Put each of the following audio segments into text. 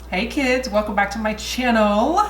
Hey kids, welcome back to my channel.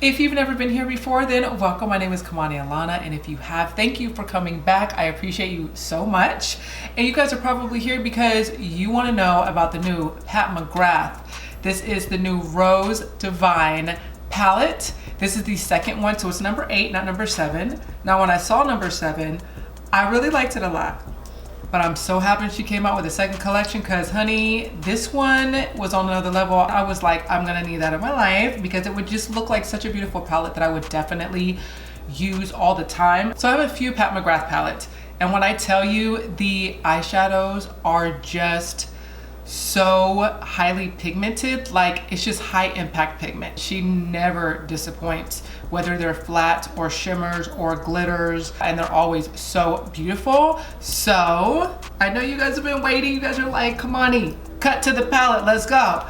If you've never been here before, then welcome. My name is Kamani Alana, and if you have, thank you for coming back. I appreciate you so much. And you guys are probably here because you want to know about the new Pat McGrath. This is the new Rose Divine palette. This is the second one, so it's number 8, not number 7. Now, when I saw number 7, I really liked it a lot. But I'm so happy she came out with a second collection because, honey, this one was on another level. I was like, I'm gonna need that in my life because it would just look like such a beautiful palette that I would definitely use all the time. So I have a few Pat McGrath palettes. And when I tell you the eyeshadows are just so highly pigmented, like it's just high impact pigment. She never disappoints, whether they're flat or shimmers or glitters, and they're always so beautiful. So I know you guys have been waiting. You guys are like, Kamani, cut to the palette, let's go.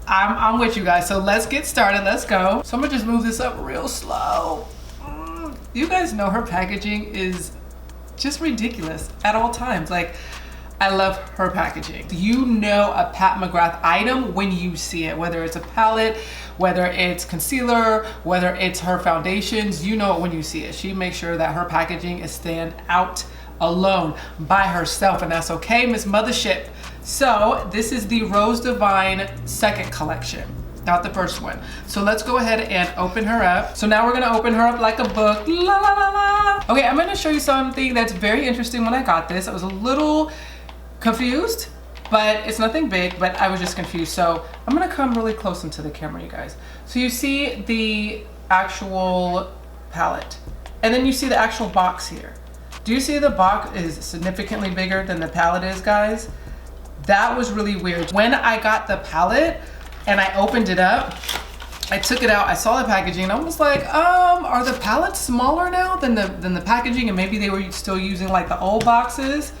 I'm with you guys, so let's get started. Let's go. So I'm gonna just move this up real slow. You guys know her packaging is just ridiculous at all times. Like, I love her packaging. You know a Pat McGrath item when you see it, whether it's a palette, whether it's concealer, whether it's her foundations, you know it when you see it. She makes sure that her packaging is stand out alone by herself, and that's okay, Miss Mothership. So this is the Rose Divine second collection, not the first one. So let's go ahead and open her up. So now we're gonna open her up like a book. La la la la. Okay, I'm gonna show you something that's very interesting. When I got this, I was a little confused, but it's nothing big, but I was just confused. So I'm gonna come really close into the camera, you guys. So you see the actual palette, and then you see the actual box here. Do you see the box is significantly bigger than the palette is, guys? That was really weird. When I got the palette and I opened it up, I took it out, I saw the packaging, and I was like, are the palettes smaller now than the packaging? And maybe they were still using like the old boxes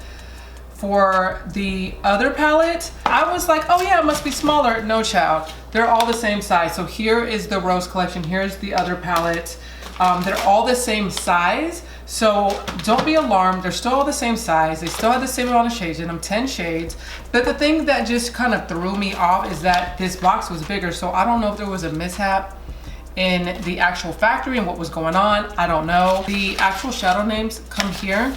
for the other palette. I was like, oh yeah, it must be smaller. No, child, they're all the same size. So here is the Rose collection, here's the other palette. They're all the same size, so don't be alarmed. They're still all the same size. They still have the same amount of shades in them, 10 shades. But the thing that just kind of threw me off is that this box was bigger. So I don't know if there was a mishap in the actual factory and what was going on. I don't know. The actual shadow names come here,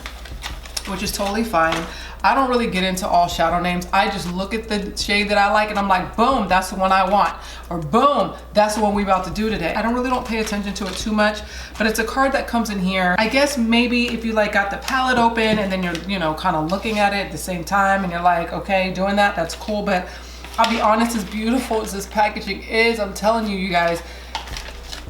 which is totally fine. I don't really get into all shadow names. I just look at the shade that I like and I'm like, boom, that's the one I want. Or boom, that's the one we about to do today. I don't pay attention to it too much, but it's a card that comes in here. I guess maybe if you like got the palette open and then you're, you know, kind of looking at it at the same time and you're like, okay, doing that, that's cool. But I'll be honest, as beautiful as this packaging is, I'm telling you, you guys,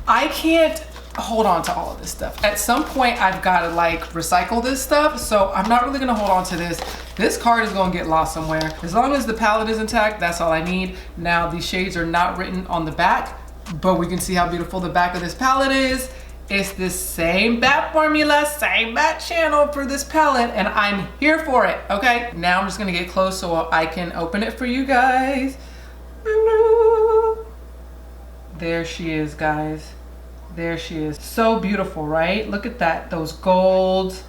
I can't hold on to all of this stuff. At some point, I've got to like recycle this stuff, so I'm not really gonna hold on to this. This card is gonna get lost somewhere. As long as the palette is intact, that's all I need. Now, these shades are not written on the back, but we can see how beautiful the back of this palette is. It's the same bat formula, same bat channel for this palette, and I'm here for it, okay? Now I'm just gonna get close so I can open it for you guys. There she is, guys. There she is. So beautiful, right? Look at that, those golds.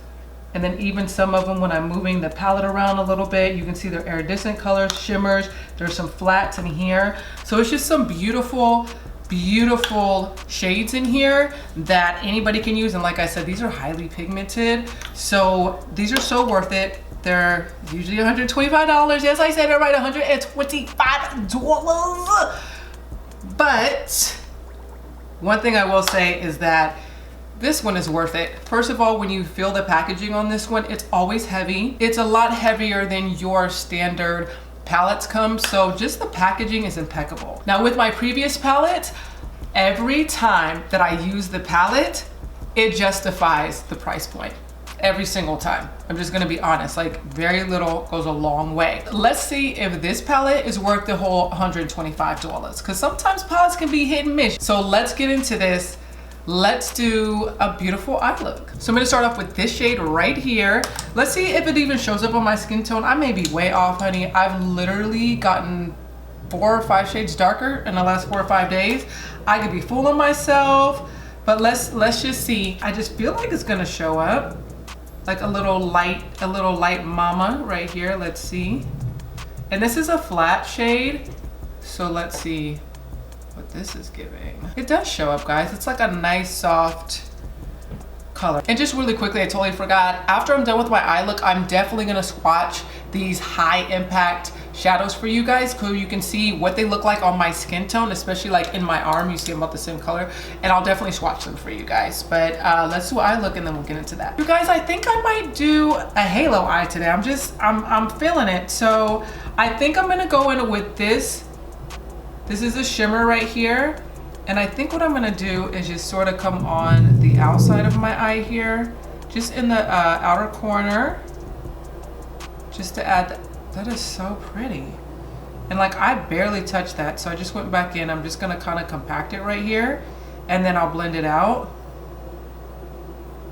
And then even some of them, when I'm moving the palette around a little bit, you can see they're iridescent colors, shimmers. There's some flats in here. So it's just some beautiful, beautiful shades in here that anybody can use. And like I said, these are highly pigmented. So these are so worth it. They're usually $125. Yes, I said it right, $125. But one thing I will say is that this one is worth it. First of all, when you feel the packaging on this one, it's always heavy. It's a lot heavier than your standard palettes come, so just the packaging is impeccable. Now with my previous palette, every time that I use the palette, it justifies the price point. Every single time. I'm just gonna be honest, like very little goes a long way. Let's see if this palette is worth the whole $125, because sometimes palettes can be hit and miss. So let's get into this. Let's do a beautiful eye look. So I'm gonna start off with this shade right here. Let's see if it even shows up on my skin tone. I may be way off, honey. I've literally gotten 4 or 5 shades darker in the last 4 or 5 days. I could be fooling myself, but let's just see. I just feel like it's gonna show up. Like a little light mama right here. Let's see. And this is a flat shade. So let's see. what this is giving. It does show up, guys. It's like a nice soft color. And just really quickly, I totally forgot, after I'm done with my eye look, I'm definitely gonna swatch these high impact shadows for you guys so you can see what they look like on my skin tone, especially like in my arm. You see them about the same color, and I'll definitely swatch them for you guys. But let's do eye look and then we'll get into that. You guys, I think I might do a halo eye today. I'm feeling it. So I think I'm gonna go in with this. This is a shimmer right here. And I think what I'm gonna do is just sort of come on the outside of my eye here, just in the outer corner, just to add that is so pretty. And like, I barely touched that, so I just went back in. I'm just gonna kind of compact it right here, and then I'll blend it out.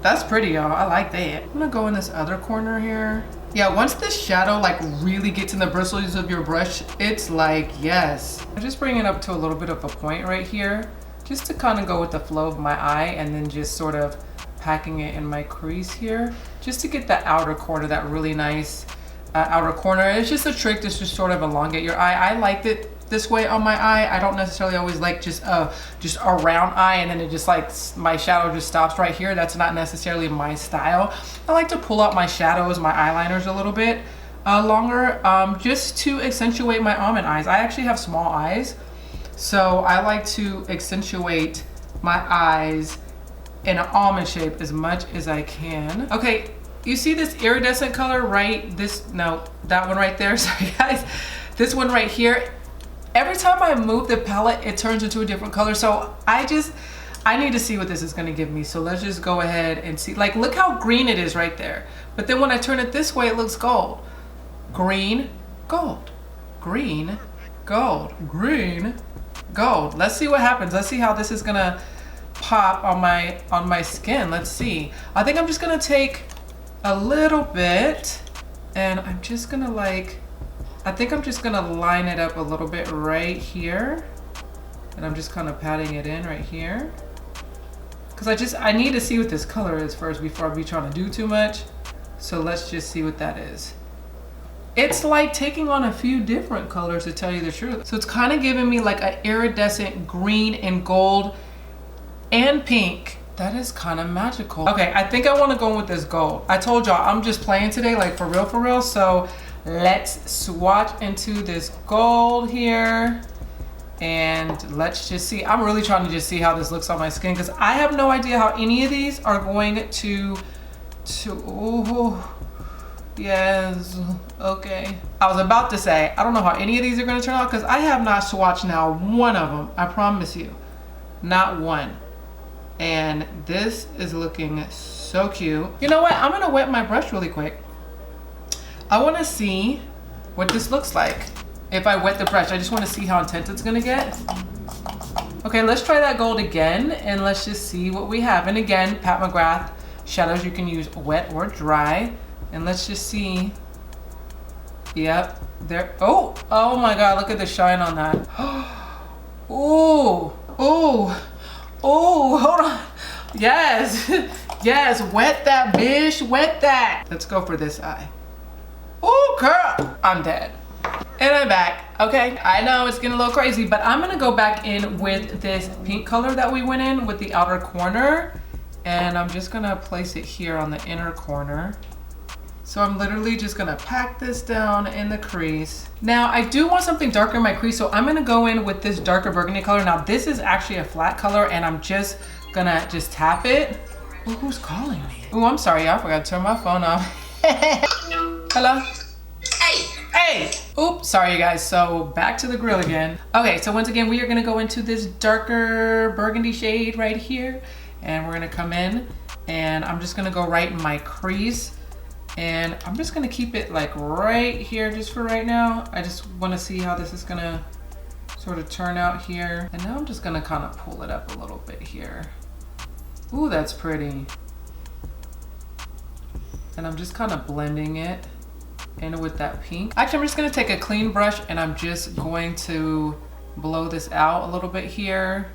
That's pretty, y'all. I like that. I'm gonna go in this other corner here. Yeah, once this shadow like really gets in the bristles of your brush, it's like, yes. I just bring it up to a little bit of a point right here, just to kind of go with the flow of my eye, and then just sort of packing it in my crease here, just to get that outer corner, that really nice outer corner. It's just a trick to just sort of elongate your eye. I liked it this way on my eye. I don't necessarily always like just a round eye and then it just like my shadow just stops right here. That's not necessarily my style. I like to pull out my shadows, my eyeliners a little bit longer, just to accentuate my almond eyes. I actually have small eyes, so I like to accentuate my eyes in an almond shape as much as I can. Okay, you see this iridescent color, right? That one right there, sorry guys. This one right here, every time I move the palette, it turns into a different color. So I need to see what this is gonna give me. So let's just go ahead and see. Like, look how green it is right there. But then when I turn it this way, it looks gold. Green, gold, green, gold, green, gold. Let's see what happens. Let's see how this is gonna pop on my skin. Let's see. I think I'm just gonna take a little bit, and I'm just gonna line it up a little bit right here, and I'm just kind of patting it in right here, because I need to see what this color is first before I be trying to do too much. So let's just see what that is. It's like taking on a few different colors, to tell you the truth. So it's kind of giving me like an iridescent green and gold and pink. That is kind of magical. Okay, I think I want to go in with this gold. I told y'all I'm just playing today, like for real. So let's swatch into this gold here, and let's just see. I'm really trying to just see how this looks on my skin, because I have no idea how any of these are going to oh, yes, okay. I was about to say, I don't know how any of these are going to turn out, because I have not swatched now one of them. I promise you, not one. And this is looking so cute. You know what? I'm gonna wet my brush really quick. I wanna see what this looks like if I wet the brush. I just wanna see how intense it's gonna get. Okay, let's try that gold again, and let's just see what we have. And again, Pat McGrath shadows, you can use wet or dry. And let's just see. Yep, there. Oh my God, look at the shine on that. Oh, hold on. Yes, yes, wet that, bitch, wet that. Let's go for this eye. Oh, girl, I'm dead. And I'm back. Okay, I know it's getting a little crazy, but I'm gonna go back in with this pink color that we went in with the outer corner. And I'm just gonna place it here on the inner corner. So I'm literally just gonna pack this down in the crease. Now I do want something darker in my crease, so I'm gonna go in with this darker burgundy color. Now this is actually a flat color, and I'm just gonna tap it. Oh, who's calling me? Oh, I'm sorry, I forgot to turn my phone off. Hello? Hey! Oops, sorry you guys. So back to the grill again. Okay, so once again, we are gonna go into this darker burgundy shade right here, and we're gonna come in, and I'm just gonna go right in my crease. And I'm just gonna keep it like right here just for right now. I just wanna see how this is gonna sort of turn out here. And now I'm just gonna kind of pull it up a little bit here. Ooh, that's pretty. And I'm just kind of blending it in with that pink. Actually, I'm just gonna take a clean brush, and I'm just going to blow this out a little bit here,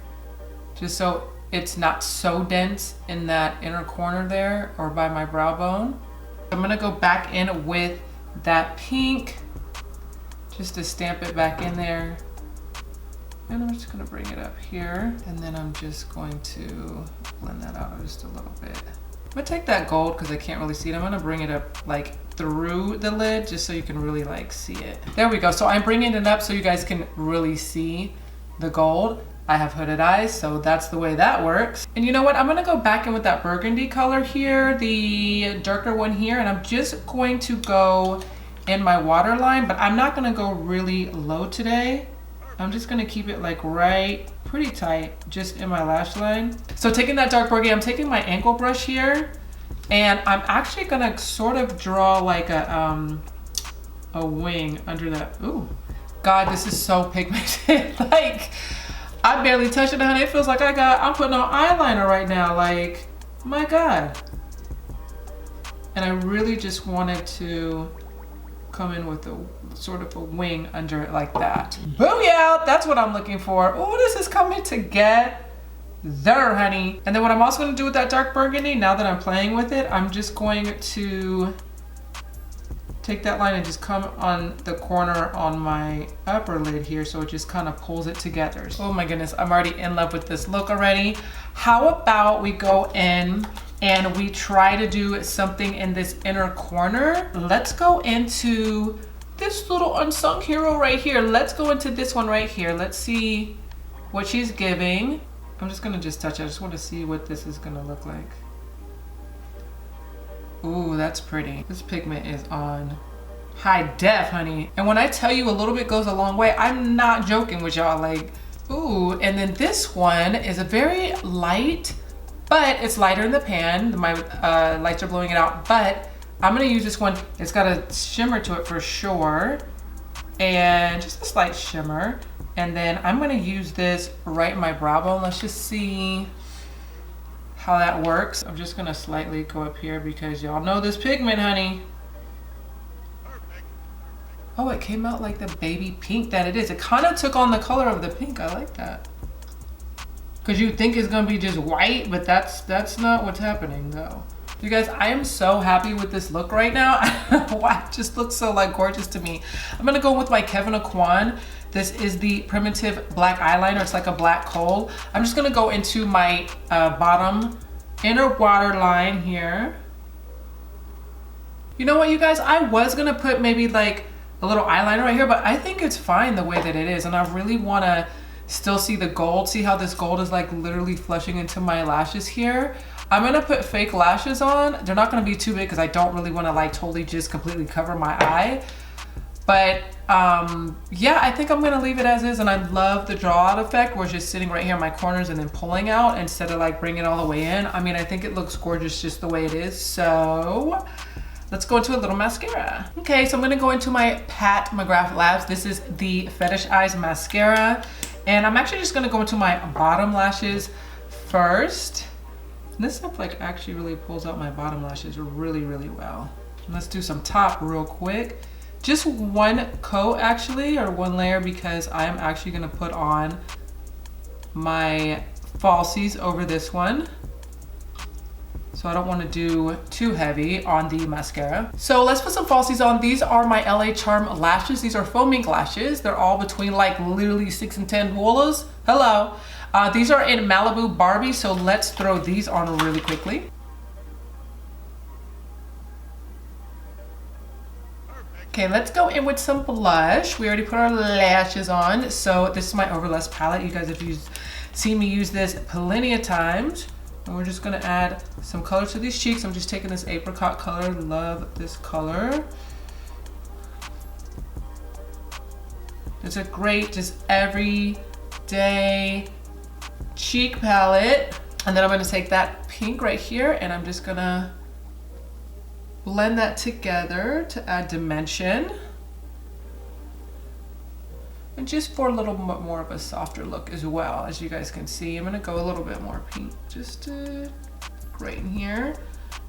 just so it's not so dense in that inner corner there or by my brow bone. I'm gonna go back in with that pink just to stamp it back in there. And I'm just gonna bring it up here. And then I'm just going to blend that out just a little bit. I'm gonna take that gold because I can't really see it. I'm gonna bring it up like through the lid just so you can really like see it. There we go. So I'm bringing it up so you guys can really see the gold. I have hooded eyes, so that's the way that works. And you know what? I'm gonna go back in with that burgundy color here, the darker one here, and I'm just going to go in my waterline, but I'm not gonna go really low today. I'm just gonna keep it like right, pretty tight, just in my lash line. So taking that dark burgundy, I'm taking my angle brush here, and I'm actually gonna sort of draw like a wing under that. Ooh, God, this is so pigmented. Like, I barely touched it, honey. It feels like I'm putting on eyeliner right now. Like, my God. And I really just wanted to come in with a sort of a wing under it like that. Booyah! That's what I'm looking for. Oh, this is coming together, honey. And then what I'm also gonna do with that dark burgundy, now that I'm playing with it, I'm just going to take that line and just come on the corner on my upper lid here, so it just kind of pulls it together. Oh my goodness, I'm already in love with this look already. How about we go in and we try to do something in this inner corner? Let's go into this little unsung hero right here. Let's go into this one right here. Let's see what she's giving. I'm just gonna touch it. I just want to see what this is gonna look like. Ooh, that's pretty. This pigment is on high def, honey. And when I tell you a little bit goes a long way, I'm not joking with y'all. Like, ooh. And then this one is a very light, but it's lighter in the pan. My lights are blowing it out, but I'm gonna use this one. It's got a shimmer to it for sure, and just a slight shimmer. And then I'm gonna use this right in my brow bone. Let's just see how that works. I'm just gonna slightly go up here because y'all know this pigment, honey. Oh, it came out like the baby pink that it is. It kind of took on the color of the pink. I like that. Because you think it's gonna be just white, but that's not what's happening though. You guys, I am so happy with this look right now. Wow, it just looks so like gorgeous to me. I'm gonna go with my Kevin Aquan. This is the Primitive Black Eyeliner. It's like a black coal. I'm just gonna go into my bottom inner waterline here. You know what, you guys? I was gonna put maybe like a little eyeliner right here, but I think it's fine the way that it is. And I really wanna still see the gold. See how this gold is like literally flushing into my lashes here. I'm gonna put fake lashes on. They're not gonna be too big because I don't really wanna like totally just completely cover my eye. But yeah, I think I'm gonna leave it as is, and I love the draw out effect where it's just sitting right here in my corners and then pulling out instead of like bringing it all the way in. I mean, I think it looks gorgeous just the way it is. So let's go into a little mascara. Okay, so I'm gonna go into my Pat McGrath Labs. This is the Fetish Eyes mascara. And I'm actually just gonna go into my bottom lashes first. And this stuff like actually really pulls out my bottom lashes really, really well. And let's do some top real quick. Just one coat actually, or one layer, because I'm actually gonna put on my falsies over this one. So I don't wanna do too heavy on the mascara. So let's put some falsies on. These are my LA Charm lashes. These are foam ink lashes. They're all between like literally 6 and 10 dollars. Hello. These are in Malibu Barbie, so let's throw these on really quickly. Okay, let's go in with some blush. We already put our lashes on. So this is my OVERLUST palette. You guys have seen me use this plenty of times. And we're just gonna add some color to these cheeks. I'm just taking this apricot color. Love this color. It's a great, just everyday cheek palette. And then I'm gonna take that pink right here and I'm just gonna blend that together to add dimension. And just for a little bit more of a softer look as well. As you guys can see, I'm gonna go a little bit more pink, just right in here,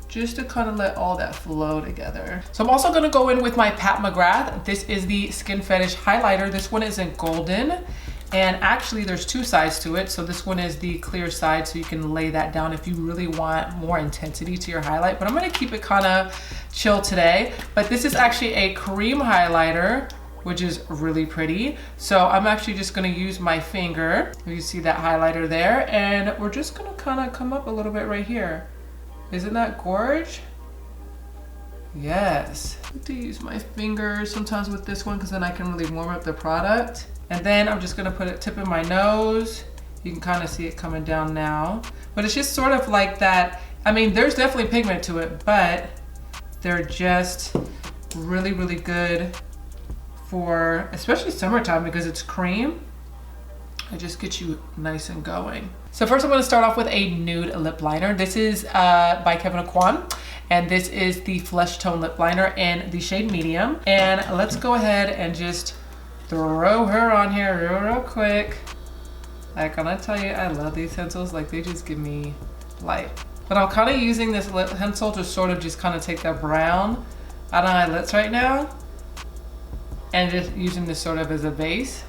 just to kind of let all that flow together. So I'm also gonna go in with my Pat McGrath. This is the Skin Fetish highlighter. This one is in golden. And actually there's two sides to it. So this one is the clear side, so you can lay that down if you really want more intensity to your highlight. But I'm gonna keep it kind of chill today. But this is actually a cream highlighter which is really pretty. So I'm actually just gonna use my finger. You see that highlighter there, and we're just gonna kind of come up a little bit right here. Isn't that gorge? Yes. I like to use my fingers sometimes with this one because then I can really warm up the product. And then I'm just gonna put it tip in my nose. You can kind of see it coming down now. But it's just sort of like that. I mean, there's definitely pigment to it, but they're just really, really good for especially summertime because it's cream. It just gets you nice and going. So first I'm gonna start off with a nude lip liner. This is by Kevin Aquan, and this is the Flesh Tone Lip Liner in the shade medium. And let's go ahead and just throw her on here real quick. Like, when I tell you, I love these pencils. Like, they just give me life. But I'm kind of using this lip pencil to sort of just kind of take that brown out of my lips right now, and just using this sort of as a base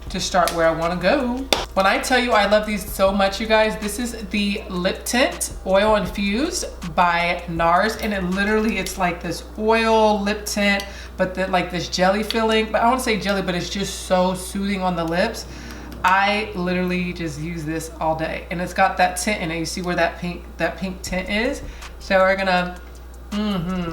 to start where I want to go. When I tell you I love these so much, you guys, this is the lip tint Oil Infused by NARS, and it literally, it's like this oil lip tint, but then like this jelly feeling. But I don't want to say jelly, but it's just so soothing on the lips. I literally just use this all day, and it's got that tint in it. You see where that pink tint is? So we're gonna,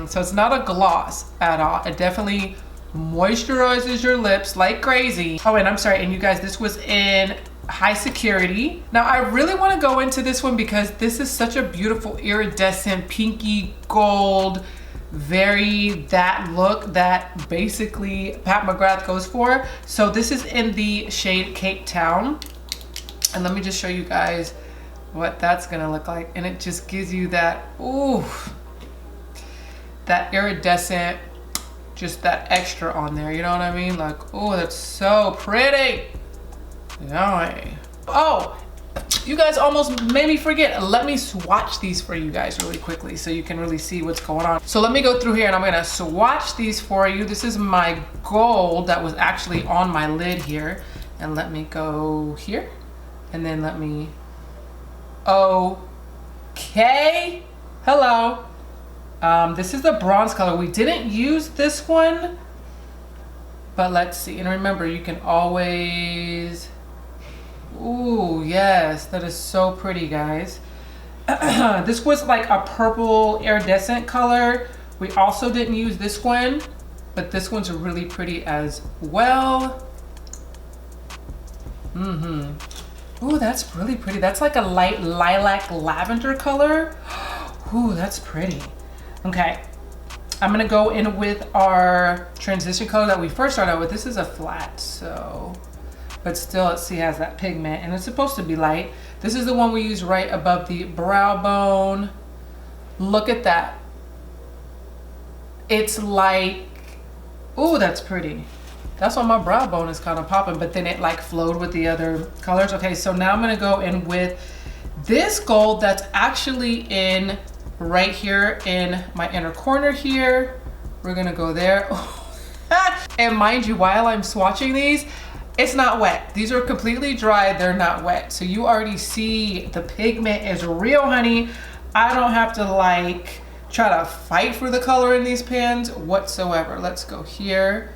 so it's not a gloss at all. It definitely moisturizes your lips like crazy. Oh, and I'm sorry, and you guys, this was in High Security. Now I really want to go into this one because this is such a beautiful iridescent pinky gold, very that look that basically Pat McGrath goes for. So this is in the shade Cape Town, and let me just show you guys what that's gonna look like. And it just gives you that, ooh, that iridescent, just that extra on there, you know what I mean? Like, oh, that's so pretty. Yay. Oh, you guys almost made me forget. Let me swatch these for you guys really quickly so you can really see what's going on. So let me go through here and I'm gonna swatch these for you. This is my gold that was actually on my lid here. And let me go here. And then let me, okay, hello. This is the bronze color. We didn't use this one, but let's see. And remember, you can always, ooh, yes, that is so pretty, guys. This was like a purple iridescent color. We also didn't use this one, but this one's really pretty as well. Ooh, that's really pretty. That's like a light lilac lavender color. Ooh, that's pretty. Okay, I'm gonna go in with our transition color that we first started out with. This is a flat, so, but still it has that pigment, and it's supposed to be light. This is the one we use right above the brow bone. Look at that. It's like, ooh, that's pretty. That's why my brow bone is kind of popping, but then it like flowed with the other colors. Okay, so now I'm gonna go in with this gold that's actually in right here in my inner corner here. We're gonna go there. And mind you, while I'm swatching these, it's not wet. These are completely dry, they're not wet. So you already see the pigment is real, honey. I don't have to like try to fight for the color in these pans whatsoever. Let's go here.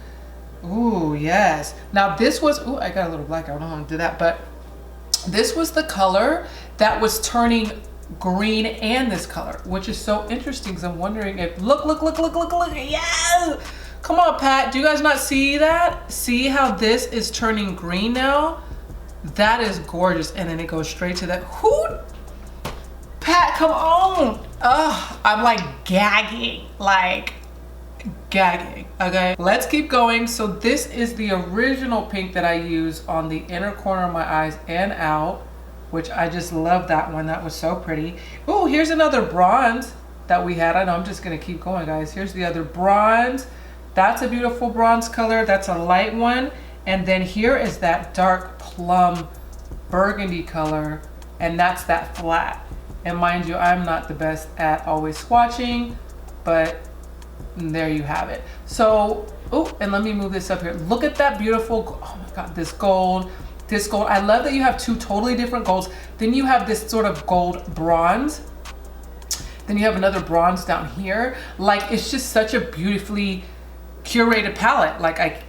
Ooh, yes. Now this was, ooh, I got a little black, I don't know how to do that, but this was the color that was turning green and this color, which is so interesting because I'm wondering if, look, yes! Come on, Pat, do you guys not see that? See how this is turning green now? That is gorgeous, and then it goes straight to that. Who? Pat, come on! Ugh, I'm like gagging, okay? Let's keep going. So this is the original pink that I use on the inner corner of my eyes and out, which I just love that one. That was so pretty. Oh, here's another bronze that we had. I know, I'm just gonna keep going, guys. Here's the other bronze. That's a beautiful bronze color. That's a light one. And then here is that dark plum burgundy color, and that's that flat. And mind you, I'm not the best at always swatching, but there you have it. So, oh, and let me move this up here. Look at that beautiful, oh my God, this gold. This gold, I love that you have two totally different golds. Then you have this sort of gold bronze. Then you have another bronze down here. Like, it's just such a beautifully curated palette. Like,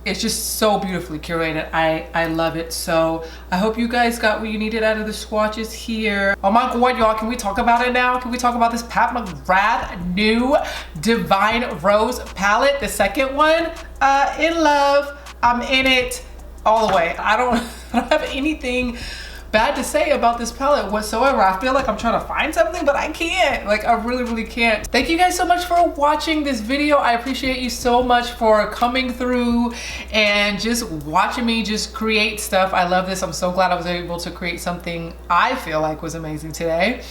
it's just so beautifully curated. I love it. So I hope you guys got what you needed out of the swatches here. Oh my God, y'all, can we talk about it now? Can we talk about this Pat McGrath new Divine Rose palette? The second one, in love. I'm in it all the way. I don't have anything bad to say about this palette whatsoever. I feel like I'm trying to find something, but I can't. Like, I really can't. Thank you guys so much for watching this video. I appreciate you so much for coming through and just watching me just create stuff. I love this. I'm so glad I was able to create something I feel like was amazing today.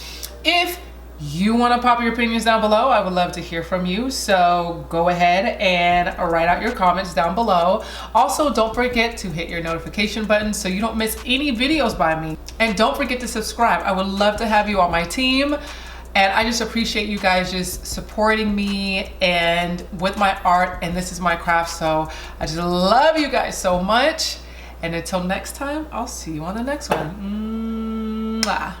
If you want to pop your opinions down below, I would love to hear from you. So go ahead and write out your comments down below. Also, don't forget to hit your notification button so you don't miss any videos by me. And don't forget to subscribe. I would love to have you on my team. And I just appreciate you guys just supporting me and with my art. And this is my craft. So I just love you guys so much. And until next time, I'll see you on the next one. Mwah.